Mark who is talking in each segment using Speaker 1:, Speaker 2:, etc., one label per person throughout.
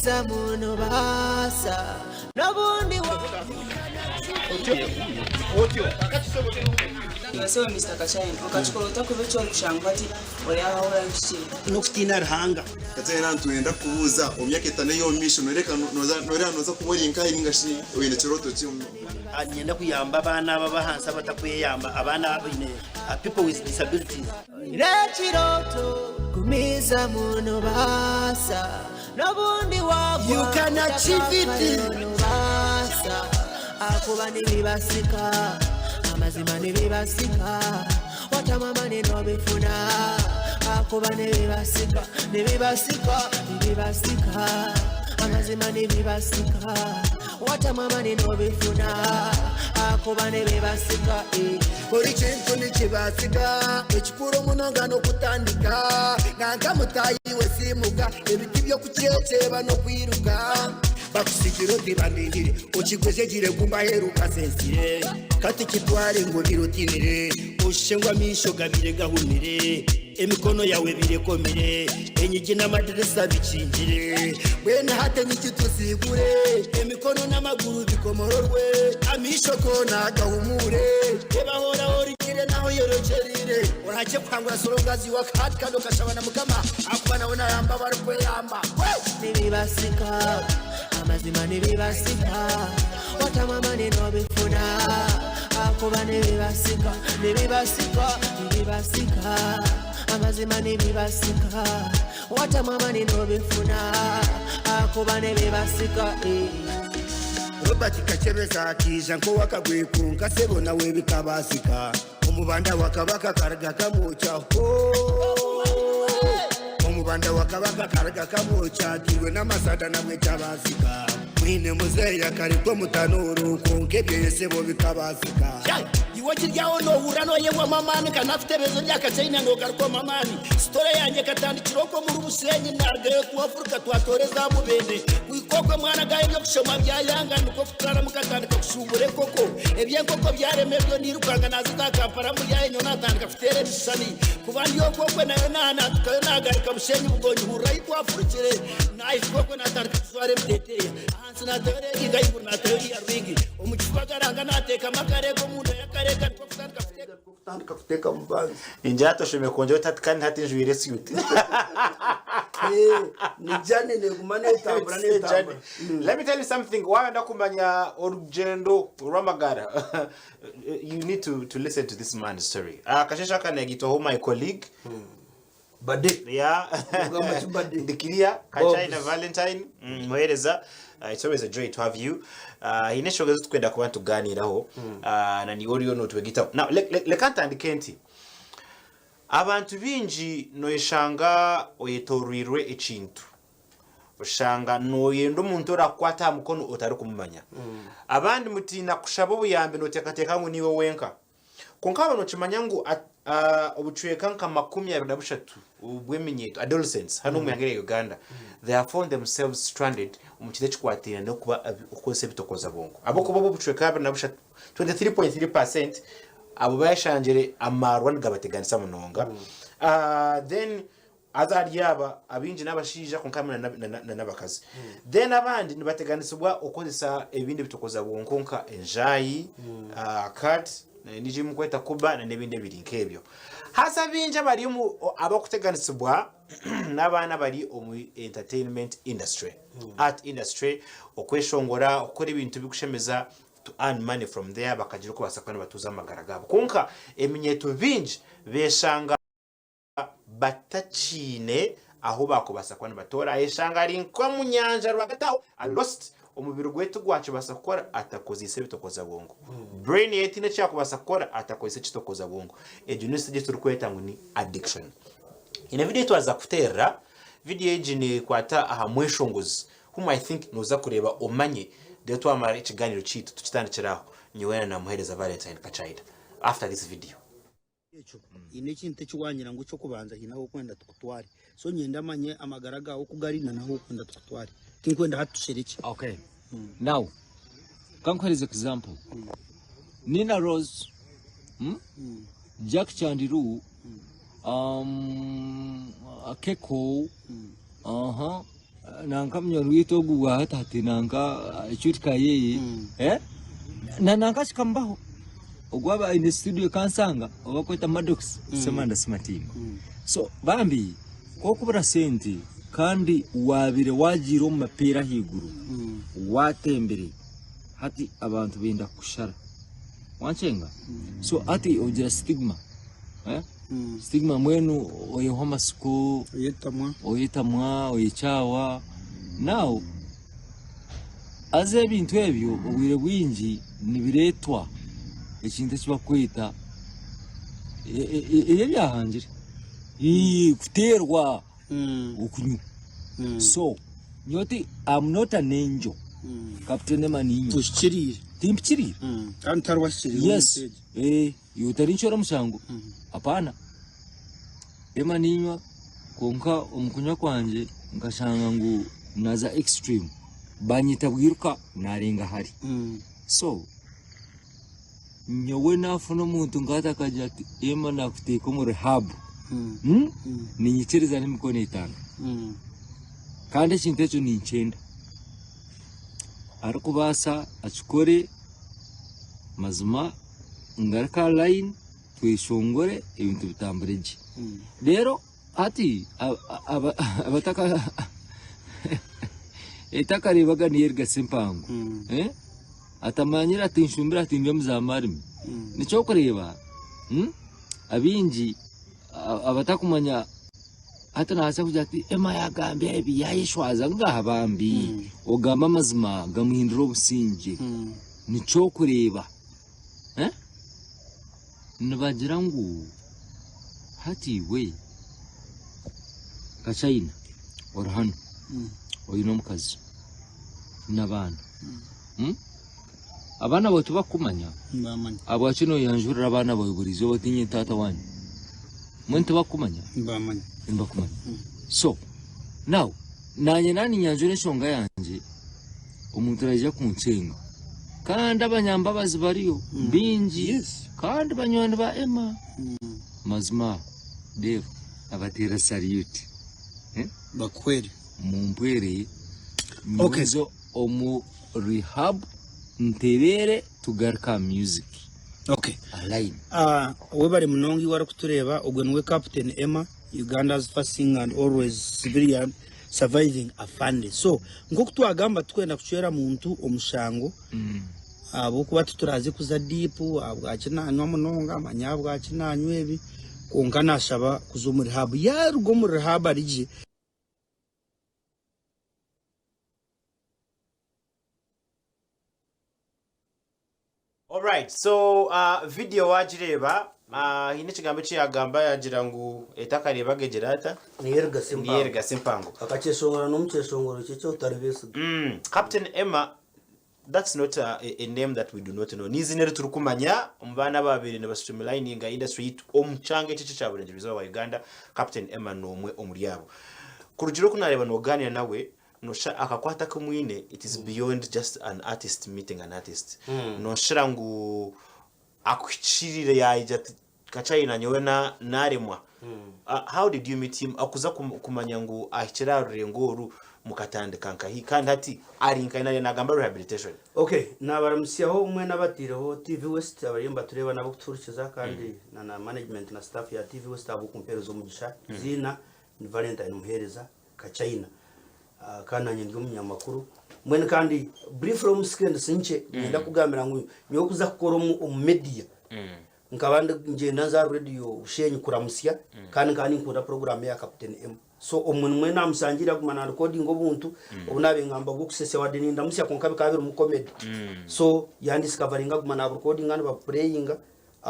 Speaker 1: kumiza muno basa nobundi
Speaker 2: So Mr. Kachaina, ukachukua utakuvecho kushangwa ati oyahora nchi
Speaker 3: nokutina ruhanga
Speaker 4: Kachaina ntwenda kubuza omyaka etane yo mission noza kubona inka ingashi wene kiroto cyumwe
Speaker 3: anyenda kuyamba abana babahansa batakweyamba abana abine people with disabilities
Speaker 1: Rechiroto kumiza muno basa nobundi wagwa
Speaker 3: you can achieve it
Speaker 1: basa akuba nibibasika amazima nibibasika watamama ninobifuna akuba nibibasika amazima nibibasika watamama ninobifuna akuba nibibasika
Speaker 3: buri kintu nikibasika ekikuru munongano kutandika nanga mutayiwe simuka ebiti byo kucyeceba no kwiruka bakusigiro dibandindire ukigwezegire kumba heruka sensire kati kitware ngo birutinire ushengwa misho gabire gahumire emikono yawe birekomere enyigi n'amadirisa bikingire bwena hate nikitusigure emikono n'amaguru bikomororwe amisho kona gahumure ebahora origire naho yorocherire orake kwangura sorongazi wakati kado kashabana mukama akubana wona yamba barukwe yamba
Speaker 1: nibibasika amazima nibibasika watamama ninobifuna akuba nibibasika amazima nibibasika watamama ninobifuna akuba nibibasika
Speaker 3: Robert Kachebeza akija nko wakagwekunga sebo nawe bikabasika umubanda wakabaka karga kamucha umubanda wakabaka karga kamucha diwe namasada namwe cyabasika mwine muzeya kariko mutanuru konke byese bo bikabasika iwe kiryaho no hurano yewe mamani kanafite bezo rya Kachaina ngo kariko mamani story yanjye katandikiro ko muri Busenyi nagaye ku Afrika twatoreza mubende wikoko mwana gaye byo kushoma byayanga niko futara mukatandika kushubure koko ebyenkoko byaremebyo nirukanga nazita Kampala mu yaye nyona tandika futere bisani kubandi yo koko nayo nana tukayo nagarika Busenyi bugonyi hurayi ku Afrika nayi koko natandika sware mteteya hansina dore igayibu natayo ya ringi umukifagaranga nateka makarego munda yakareka kutandika futeka mbanzi
Speaker 5: injato shime konje tatkani hatinjwe iresiute
Speaker 3: nijane negumane tambura netambura.
Speaker 5: Let me tell you something. Wanda kumanya orugendo Ramagara. You need to listen to this man's story. Kashesha kanagito my colleague.
Speaker 3: Bade.
Speaker 5: Yeah. Ndikiria Kachaina Valentine. Mwereza. It's always a joy to have you. Ineshoga tukwenda kuba tuganiraho. Na ni ori ono twegita. Now lekanta andikenti. Abantu binji noyeshanga oyetorirwe ekintu ushanga noyendo umuntu orakwata mukono utari kumumanya abandi mutina kushabo buyambe notekateka ngo niwe wenka konkaba no kimanya ngo obucweka nka 23 ubwemenyeto adolescents hano mu yangere Uganda they have found themselves stranded umukide kikwatira no kuba ukose bitokoza bongo aboko bobo bucweka 23.3% abo bayashanjere amarwan gabateganisa munonga then azari yaba abinji nabashija konkamana nabakazi then abandi nibateganisibwa okozesa ebindi bitokoza bonkonka enjayi cat niji mukweta kuba na nebindi birinkebyo hasa binja bari mu abakuteganisibwa nabana bari mu entertainment industry art industry okweshongora okora ibintu bikushemeza to earn money from there bakagira ko basakwana batuza amagara gabo konka eminyeto binji beshanga batachine aho bakobasakwana batora eshanga ari nko munyanja rwagataho I lost umubiri gwetu gwacu basakora atakozise bitokoza bongo brain yetine cyako basakora atakozise kitokoza bongo ejunisi je turukweta ngo ni addiction ina video twaza kutera video ejini kwata aha Omweshongozi whom I think noza kureba omanye de twamara ikiganiro citu tukitandikiraho nyiwena na muhereza Valentine Kachaina after this video
Speaker 3: ine kintu kiwanyira ngo cyo kubanza hinaho kwenda tukutware so nyenda manye amagaraga okugarina naho kwenda tukutware kinkwenda hatusheriki
Speaker 6: okay now can quite example Nina Rose Jack Chandiru Akeko nanka mnyorwito gwa hatati nanka chutka yeye na nanka shikambaho ogwaba in the studio kansanga obakweta Maddox semanda smatima so bambi kokubura senti kandi wabire wajiro mu mapera higuru watembere hati abantu benda kushara wanchenga so ati ogira stigma stigma mwenu oyehoma siko oyetamwa oyechawa now aze bintu ebyo obwire bwingi nibiretwa ekintu kibakwita ebyahanjire kuterwa ukunyu so nyoti I'm not an angel Captain Emaninyo
Speaker 3: tushirire
Speaker 6: timpchirire
Speaker 3: kandi tarwashirire
Speaker 6: yes yotari nchora mushango apana Emaninyo konka omukunywa kwanje ngashanga ngu naza extreme banyita bwiruka narenga hari so nyowe nafuna umuntu ngata kaja ati ema nakuteka mu rehab ninyikiriza n'imikono itanu kandi ikintu ekyo ni 9 arikubasa akikore mazima ngarika line tweshongore ebintu bitambureje rero ati abataka etakarebaga niyerga simpango atamanyira ati nshumbira ati ndiyo muzamari nico kureba abinji abatakumanya hata nasa kuja ati ema yagambye ebi yayishwaza ngahabambi ogamba mazima gamuhindura obusinge nico kureba nibagira ngu hati we Kachaina orhano oyino omukazi n'abana abana bo tubakumanya
Speaker 3: mbamanya
Speaker 6: abo kino yanjurira abana bo burizo batinye tata wanyu muntu bakumanya
Speaker 3: mbamanya
Speaker 6: imbakumanya so now nanye nani nyanjure shonga yanje omuntu raje kuncenga kandi abanyambabazi bariyo bingi kandi banywani ba ema mazima devo abatera salute
Speaker 3: bakwere
Speaker 6: mumpwere nyozo omu rehab nterere tugarka music align
Speaker 3: we bari munongi wara kutureba ogwenwe Captain Emma Uganda's first singer and always civilian surviving a fund so ngo kutwagamba twenda kuchera muntu omushango abo kuba tuturaze kuza deep abwakinanywa munonga amanyabwa akinanywa ebi konka nashaba kuzomuri rehab yarugo muri rehab arije.
Speaker 5: Alright, so video wajireba hine kigambo cyagamba yagira ngo etakareba gegerata niyerga simpango
Speaker 1: akacheshongora n'umcheshongoro cyo utaribese
Speaker 5: Captain Emma, that's not a name that we do not know. Nizine turukumanya umbana babiri ne basumulining industry omuchange cyo cyaburengerezo wa Uganda. Captain Emma no umwe omuliyabo kurugiro kunareba no ganira nawe nosha akakwata kumwine. It is beyond just an artist meeting an artist. No shirangu akuchirire yaija Kachaina nyowe naremwa. How did you meet him? Akuza kumanya ngo ahikirarure ngoru mukatandika nkahi kandi ati arinka inari nagamba rehabilitation.
Speaker 1: Okay, nabaramusiyaho umwe nabatireho TV West abayemba tureba nabo kuturukiza kandi na management na staff ya TV West abo kumperezo mugisha zina ni Valentine muhereza Kachaina kananye ndi umunyamakuru mwene kandi brief from screen sinche nda kugambira ngo nyo kuza gukora mu media nkabandi nje naza radio ushenyi kuramusya kandi nkunda program ya Captain M so omuntu mwene amusangira kumana recording obuntu obunabe ngamba go kusese wadeni ndamusya konkabe kabiri mu comedy so yandi discovering kumana recording ngani ba playing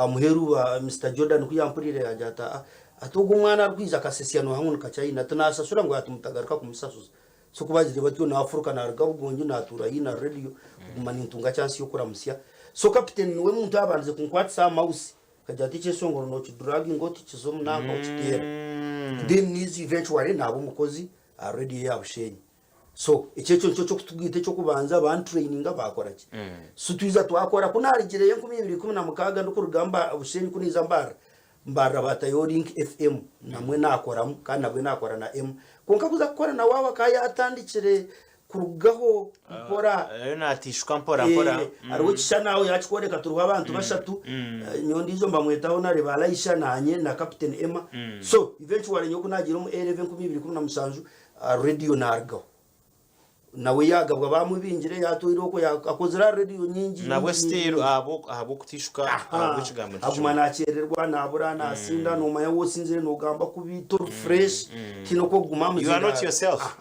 Speaker 1: muheru wa Mr Jordan kuyampurire ajata atugo mwana rwiza kasesiano hamwe Kachaina tunasasura ngo yatumutagaruka kumusasuza so kubajire batyo na Afrika na rugabungi na tura hina radio kumana intunga chance yo kuramusya so Captain we muntu abanze kunkwatsa mouse kajati chesongoro no chidragi ngoti chizomu nako chitera then is eventually nabo mukozi already yabushenyi so ichecho cyo kutugite cyo kubanza ban training abakora ki so tuiza twakora kunarigire 2016 ndiko rugamba abushenyi kuniza mbara mbarra batayo Link FM namwe nakoramu kandi nabwe nakora na M konka kuza gukora na wawa kaya atandikire kurugaho gukora
Speaker 5: natishwa mpora
Speaker 1: ariwo kisha nawe yachikoreka turuha abantu bashatu nyondi izo mbamwetaho nare barayisha nanye na Captain Emma so eventually nyoko nagira mu 11 radio nargo nawe yagabwa bamubingire yatuiro ko yakozera radio nyingi
Speaker 5: nawe still abo kutishwa abukigambo
Speaker 1: aguma nakererwa nabura nasinda no maya wosinzire no gamba kubito fresh kino ko guma mu
Speaker 5: you are not yourself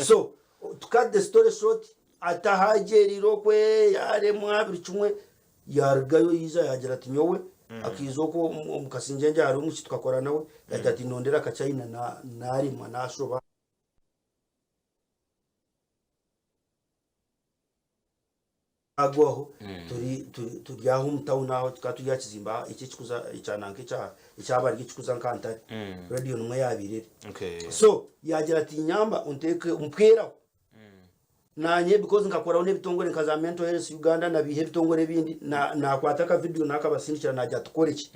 Speaker 1: so to cut the story short atahageriro kwe yare mwabiri chumwe yargayo yiza yagira ati nyowe akizoko mukasinje njye ari umuki tukakora nawe yagira ati nondera Kachaina nari mwanashoba agwaho turi aho mtown aho tukatujya kizimba iki kikuza icyananke icyabari gikuza nkantari radio numwe yabirire so yagira ati nyamba unteke umpwera nanye because ngakora one bitongore nkaza mental health Uganda na bihe bitongore bindi na kwataka video nakabasindikira najya tukoreki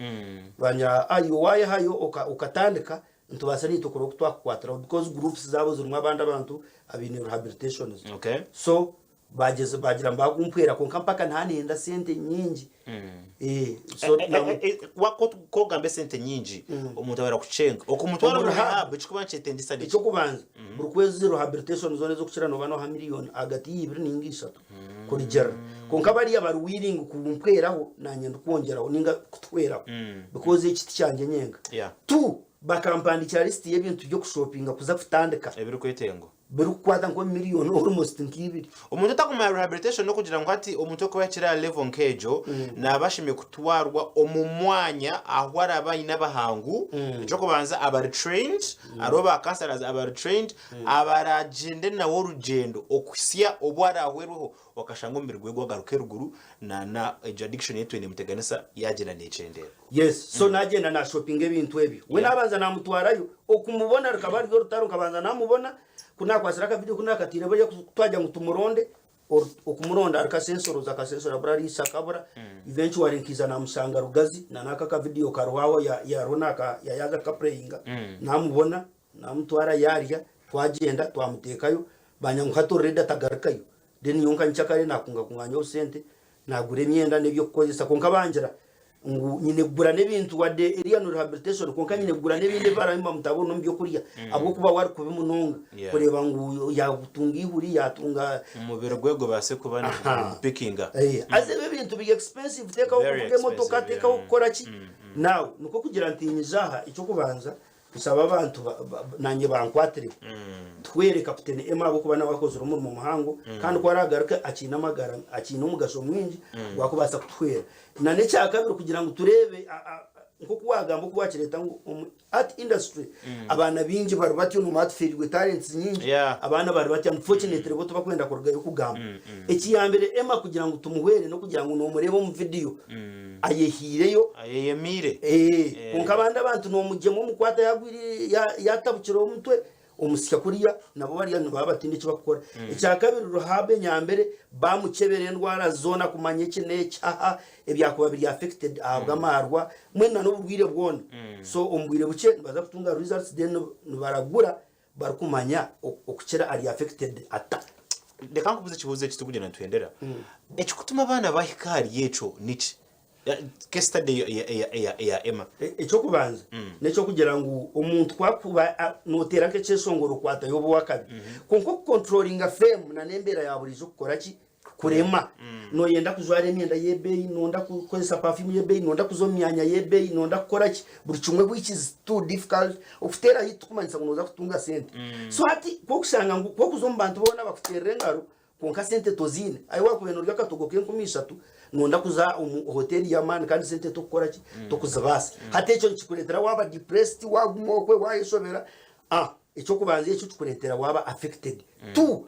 Speaker 1: banya ayo waye hayo ukatandika ntubasari tokoro kutwakwatira because groups zabo zirumwa abandi abantu abine rehabilitation so bagira mbagumpwera konka mpaka ntanenda sente nyingi
Speaker 5: so ko gambe sente nyingi umuntu abara kucenga okumutwara rehab chikubanche tendisa
Speaker 1: cyo kubanza buri kwezi rehabilitation zone zo kuchira no bano ha million agati y'ibiri ningisha kuri jera konka bari abari willing kumpweraho nanye ndukongeraho ninga kutweraho because ikiti cyanjye nyenga tu bakampandikira list y'ibintu byo kushopinga kuza kutandika
Speaker 5: ebiri kwetengo
Speaker 1: berukwata ngo million almost nkibiri
Speaker 5: umuntu atakuma rehabilitation no kugira ngo ati umuntu ko yakira level nkejo nabashimye kutwarwa omumwanya aho arabayi nabahangu cyo kubanza abari trained aroba counselors abari trained abaragende na worugendo okusya obwara ahweruho wakashanga mbirwe gwagaruke ruguru na addiction yetu ene muteganisa yagena necendera
Speaker 1: yes so nagenda na shopping ebintu ebyo we nabanza namutwarayo okumubona rukabari rutaro kabanza namubona kuna kwasiraka video kuna katire baje kutwaja ngutumuronde okumuronda akasensora brari sakabura eventually nkiza na musanga rugazi na nakaka video karwawo ya ronaka yaga kapreyinga namubona namutwara yarya twagenda twamutekayo banyanguhato reda tagarikayo then yonka nchakare nakunga kunganyo sente nagure myenda nebyo kukozesa konka banjira ngu nyine gura nebintu wade area no rehabilitation konka nyine gura nebinde baramba mutabona mbyo kuriya abo kuba wari kubimunonga kureba ngu yagutunga ihuri yatunga
Speaker 5: umubiro gwego base kubana pickinga
Speaker 1: aze bebintu big expensive teka ukuge motoka teka ukora ki now nuko kugira ntinyizaha icyo kubanza bisaba abantu nanye bankwatire twere Captain Emma abo kubana bakoze mu muhango kandi ko aragaruka akina magara akina umugasho mwinji wakubasa kutwera nane cyakabiri kugira ngo turebe nko kuwagamba kuwakireta ngo art industry abana bingi bari bati no matfield with talents nyingi abana bari bati unfortunately bo tubakwenda kurugayo kugamba iki yambere Emma kugira ngo tumuhwere no kugira ngo no murebe mu video ayehireyo
Speaker 5: ayeyemire
Speaker 1: konka abandi abantu no mujemo mukwata yagwiri yatabukiro umutwe umusya kuriya nabo bari yantu babatinde cyo bakora icyakabiri ruhabe nyambere bamucebere ndwara zona kumanye kine cyaha ebyakuba biri affected abwa marwa mwena no bwire bwona so umbwire buke baza kutunga results then baragura barakumanya okukira ari affected ata
Speaker 5: ndeka nkubuze kibuze kitugugena twendera ekikutuma abana bahikari yecho nichi case study ya Emma
Speaker 1: icyo kubanza necyo kugira ngo umuntu kwakuba notera ke cyesongoro kwata yobo wakabi konko controlling a frame na nembera ya buri zo gukora ki kurema no yenda kuzwara imyenda yebeyi nonda kukozesa perfume yebeyi nonda kuzomyanya yebeyi nonda gukora ki buri chumwe which is too difficult ofutera yitukumanisa kunoza kutunga sente so ati ko kushanga ngo ko kuzombantu bona bakuterera ngaro konka sente tozine ayiwa kubeno ryakatogoke 13 nonda kuza hotel ya man kandi sente to gukora ki to kuzabasa hate cyo kikuretera waba depressed wagumokwe wayishobera icyo kubanza icyo kikuretera waba affected tu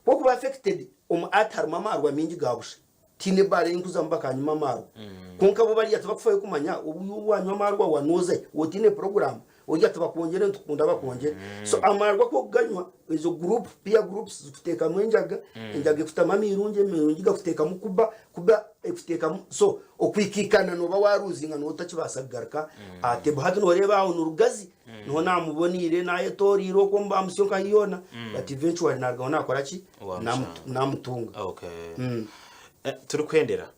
Speaker 1: ko kuba affected atar mamarwa mingi gabusha tine bare inkuzamba kanyuma mamarwa konka bo bari yatabafuye kumanya ubu wanywa marwa wanoze wotine program urya tubakongere tukunda bakongere so amarwa ko ganywa izo group peer groups zifuteka mwenjaga injaga ifita mamirunje mirunje gafuteka mukuba kuba ifuteka so okwikikana no ba waruzinga no utakibasagaruka ate bahatu no reba aho nurugazi no namubonire naye toriro ko mbamusyo kayona but eventually narga nakora ki namutunga
Speaker 5: okay turi kwendera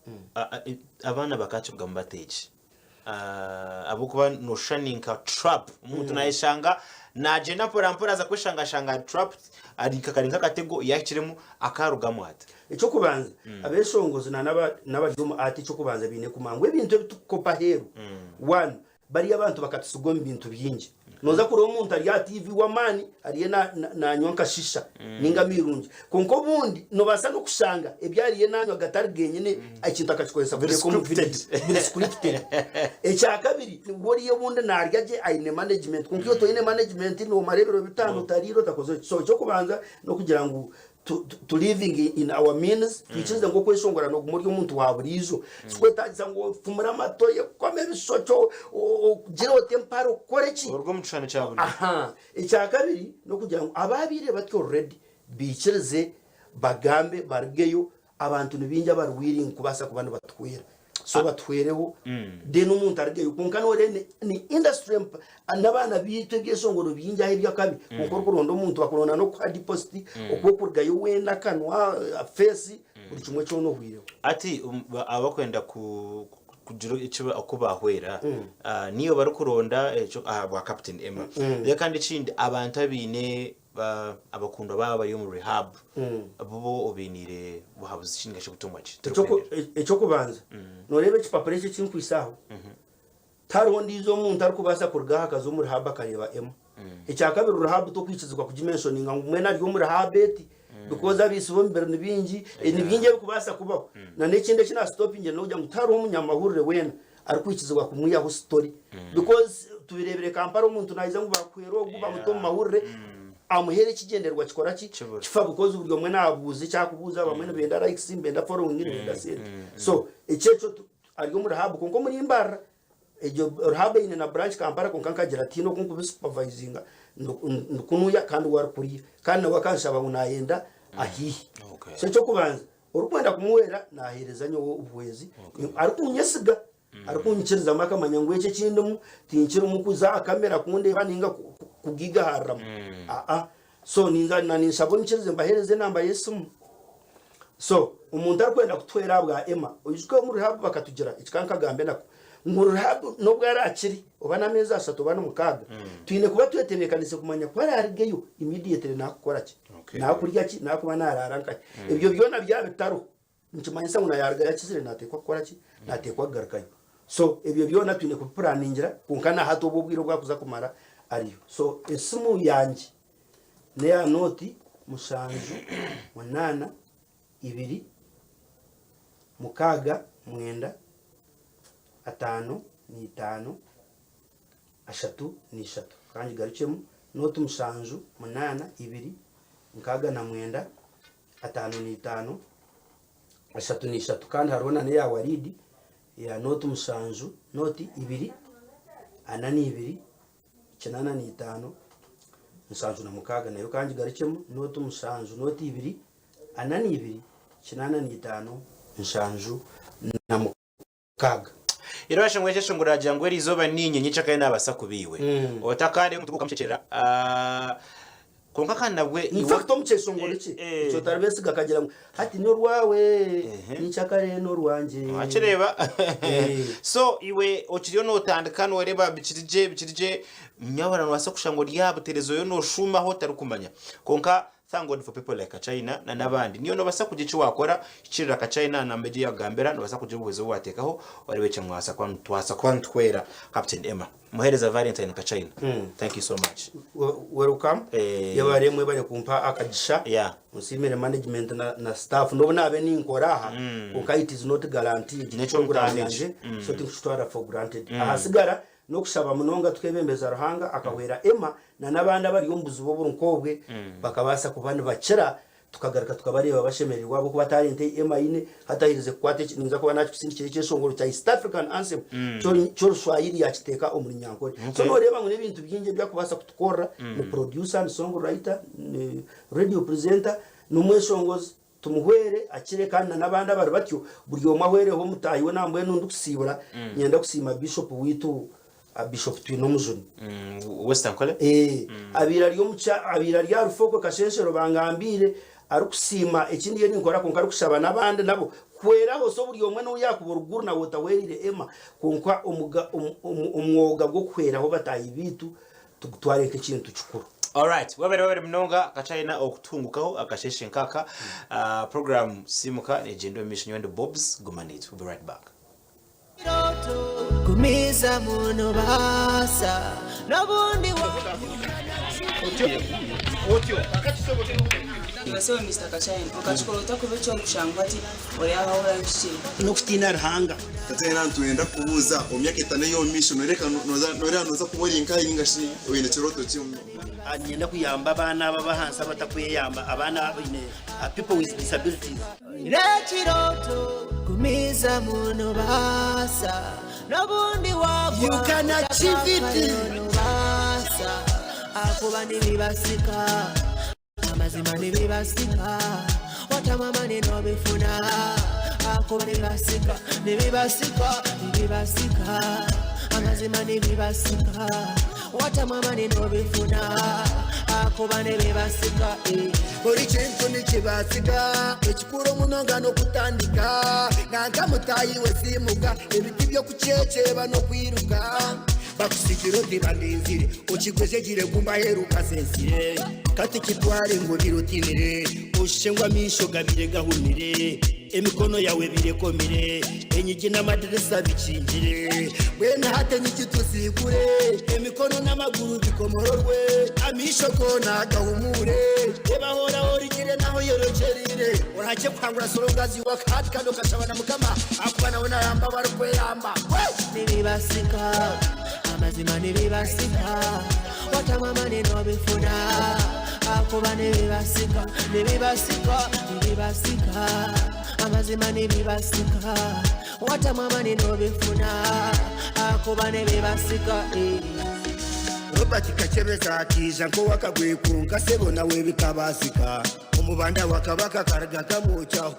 Speaker 5: abana bakacubwa mbateje abukuba no shaninka trap umuntu nayishanga naje naporampora za kwishanga trap arikakarinka katego yakiremo akarugamo ati
Speaker 1: icyo kubanza abeshongozi n'abajuma ati cyo kubanza bine kumangwe ibintu bitukopa heru one bari abantu bakatusugoma ibintu byinji noza kuri umuntu ari ya TV wa mani ariye na nyonka shisha ninga mirungi konko bundi no basa no kushanga ebyariye nanyo gatari genyene akintu akakikoresa kuri scripted echa kabiri woriye bundi naryaje aine management konko to ine management no marebero bitano tariro takoze so cyo kubanza no kugira ngo to living in our means twichize ngo kweshongora no muri umuntu waburizo sikwetagiza ngo fumura matoye kwame bisocho giro temparo korechi
Speaker 5: urwo mucane cyaburi
Speaker 1: icya kabiri no kugira ngo ababire batyo already bikireze bagambe bargeyo abantu nibinja barwiring kubasa kubana batwera so batwereho de n'umuntu argeyo kunkano rene ni industry anabana bitwe byesongoro binja ibyo kabi kuko kurondo umuntu bakorona no kwa deposit okukurgayo wenda kanwa face buri kimwe cyo no hwire
Speaker 5: ati abakwenda kugira icyo akubahwera niyo barukuronda bwa Captain Emma kandi kindi abantu abine abakunda baba bari mu rehab bo obinire buhabuze ishinga cyo gutungwa
Speaker 1: cyo kubanza no rebe kipapure cyo kinkwisaho taro ndizo muntu ari kubasa kurgaha akazo mu rehab akareba Emma icya kabiri rehab to kwicizwa kudimensioninga umwe nari yo mu rehab eti because abisibo mbere nibingi nibinge kubasa kubaho na nekinde kina stopping no kujya mutaro umunyamahurire wena ari kwicizwa kumuyaho story because tubirebere kamparo umuntu nayiza ngo bakwero guba muto mahurire amuhere kigenderwa kikora kifa because uburyo mwe nabuze cyakubuza bamwe benda likes benda following benda send so icyecho ariyo muri hub konko muri imbara ejo rehab ine na branch kampara konka gelatino konko supervisinga nukunuya kandi wari kuri kandi wakansaba unayenda ahihi so cyo kubanza urukwenda kumuwera naherezanyo ubwezi arikunyesiga arikunyikiriza makamanya ngwece kindumu tinkira umukuza kamera kunde baninga kugiga haramu so ninza nanishabona ikirize mbahereze namba Yesu so umuntu arkwenda kutwera bwa Emma uyizwe muri rehab bakatugira ikikanka gambe nako muri rehab no bwarakiri ubana meza asatu bana mukaga twine kuba twetebekanise kumanya ko arigeyo immediately nakora ki nakurya ki nakuba nararanka ibyo byona byabitaro nkimanya se unayarga yakizire natekwa kora ki natekwa garkayo so ibyo byona twine ku planingira kunkana hato ububwiro bwakuza kumara ariyo so esimu yanje ne ya noti musanju 8 2 mukaga mwenda 5 ni 5 ashatu ni 3 kandi garuchemu noti musanju 8 2 mukaga na mwenda 5 ni 5 ashatu ni 3 kandi harona ne ya waridi ya noti musanju noti 2 anani 2 kinana ni 5 musanju na mukaga nayo kandi garuchemu noti musanju noti 2 anani 2 kinana ni 5 musanju na mukaga
Speaker 5: irashe mweshe nguraje ngo rizoba ninye nyicakaye nabasakubiwe otakare mutubuka mcecera konka kanabwe
Speaker 1: infacto mcesongore iki cyo tarbesi gakagira hati no rwawe nicakare no rwanje
Speaker 5: akireba so iwe okiriyo no tandika no reba bikirije mnyabarano wasakushango ryabuterezo yo no shuma ho tarukumanya konka thank God for people like Kachaina na nabandi niyo no basa kugici wakora ikirira Kachaina na media ya gambera no basa kugira ubuzo watekaho wari wece mwasa kwa tuhwere Captain Emma muhereza Valentine Kachaina thank you so much
Speaker 1: welcome yabare mwe bari kumpa akagisha musimire management na staff no nabe ninkoraha uka it is not guaranteed
Speaker 5: necho nguranje
Speaker 1: so tinshitwara for granted ahasigara no kushaba munonga twebembeza ruhanga akawera Emma na nabanda bari yombuza bo burunkobwe bakabasa kubana bakira tukagaruka tukabareba bashemererwa bo kuba talente emaine hatahirize kwate ninza kuba nacho kisindi cy'eshongoro cya East African Anthem cyo Swahili yakiteka omurinyankore so no reba ngo nebintu byinje byakubasa kutukora ni producer ni songwriter ni radio presenter n'Omweshongozi tumuhwere akire kandi nabandi abari batyo buri omahwere ho mutahiwe nambwe nundu kusibura nyenda kusima bishop witu Bishop Twino Muzuni
Speaker 5: Western Kole
Speaker 1: abira ryo muca abira rya rufoko kasheshero bangambire arukusima ekindi yeni nkora konka arukushaba nabandi nabo kweraho so buri omwe no yakuburuguru na wotawerire ema konka umwoga gwo kweraho batayi bitu tugutware ke kintu cyukuru.
Speaker 5: Alright, wabere mnonga Kachaina okutungukaho akasheshe nkaka program simuka Legend Mission and Bobs Gumanit. We'll be right back.
Speaker 3: Kumiza muno basa nabundi wa
Speaker 2: Otyo Ngasewe Mr. Kachaina ukachikolo kubecho kushangwa ati oya hahora nshiri
Speaker 1: Nokutina ruhanga
Speaker 4: Kachaina ntwenda kubuza omyaka 5 yo mission noreka noza kuborinka ingashi oyine chiroto cyumwe
Speaker 1: anyenda kuyamba abana babahansa batakuyamba abana abine people with disabilities
Speaker 3: Rechiroto kumiza muno basa nabundi wagwa You can achieve it basa akuba nibibasika amazima nibibasika watamama nino bifuna akuba nibibasika amazima nibibasika watamama nino bifuna akuba nibibasika Buri kintu nikibasika ekikuro munongano kutandika nanga mutayiwe simuka ebiti byo kuceceba no kwiruka bakusikiro dibandinzire ukigweze gire kumaheruka sensire kati kitware ngo birutinire ushengwa misho gabire gahunire emikono yawe birekomire enyigi n'amadirisa bikingire wena hate nikitusigure emikono n'amaguru bikomororwe amisho kona gahumure ebahora origire naho yorocherire orake kwangura sorongazi wakati kando kashabana mukama akwana wona yamba barukwe yamba nibibasika amazima nibibasika watamama nino bifuna akuba nibibasika amazima nibibasika watamama nino bifuna akuba nibibasika Robert Kachebeza kija ko wakagwekunga sebo nawe bikabasika umubanda wakabaka karga kamucha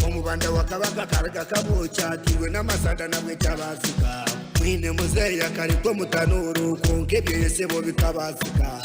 Speaker 3: umubanda wakabaka karga kamucha tiwe namasada namwe cyabasika mwine muzeya kariko mutanuru konke byese bo bikabasika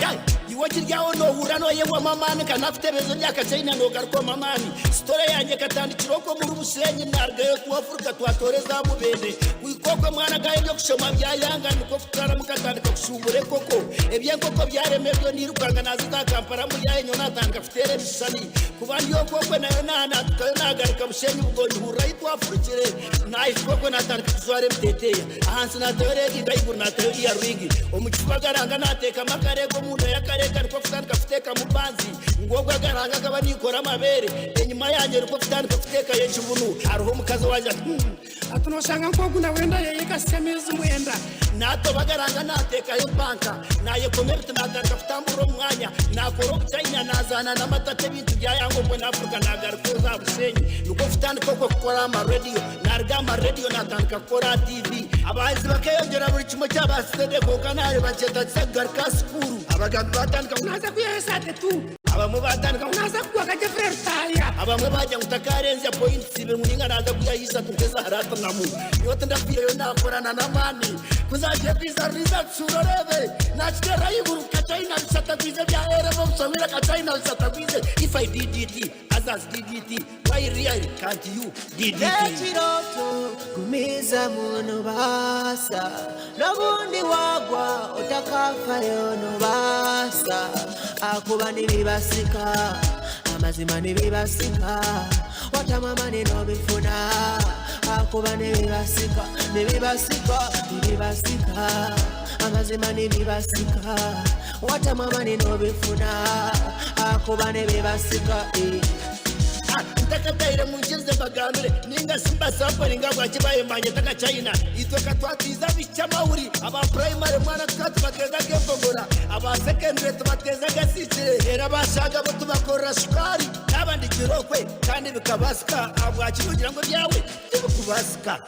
Speaker 3: iwo kiryaho no hura no yewa mamani kanafutebezo ryaka Kachaina no garko mamani story yanjye katandikiroko muri Busenyi nargaye ku Afrika twatoreza mubende kwikoko mwana gaye byo kushoma byayanga niko futara mukatandika kushubure koko ebyenkoko byaremebyo nirukanga nazita Kampala mu yaye nyona tandika futere bisani kubandi yo koko nayo nana tukayonagarika Busenyi bugondi hurayi twafurikire naifoko natandika kuzware mteteya ahansi natoregi gaibur natoregi ya rwigi omukibagaranga nateka makarego munda yakareka niko futandika futeka mubanzi ngobwa garanga kaba nikora mabere enyuma yanjye niko futandika futeka yechubunu hariho mukazi wanje atunoshanga nkogu na wenda yeka semezi mwenda nato bagaranga nateka yo banka naye commerce nataka futamburo mwanya nakoro Kachaina nazana namatate bintu byayango bwo Afrika nagariko za Busenyi nuko futandika ko gukora ama radio nargama radio natandika kora TV abazi bakayongera buri kimwe cyabasede ko kanari baceta tsagarka skuru abagambi batandika unaza kuyesate tu abamu batandika unaza kwakaje frere taya abamwe bajya ngutakarenza point sibe muninga naza kuyayisa tugeza harata namu yote ndapira yo nakorana na mani kuzaje bizarriza tsurorebe nachitera yiburu Kachaina bisatabize bya erebo msomera Kachaina bisatabize if I did it others did it why really can't you did it Chiroto kumiza muno basa nabundi wagwa utakafa yono basa akuba nibibasika amazima nibibasika watamama nino bifuna akuba nibibasika amazima nibibasika watamama nino bifuna akuba nibibasika mutakataire munchirize bagambire ninga simba samparinga bwakibaye manye Kachaina itweka twatiza bichamauri aba primary mwana tukati bateza kembongora aba secondary tubateza gasitire era bashaga bo tubakora shukari n'abandi kirokwe kandi bikabasika abwakirugira ngo byawe tibukubasika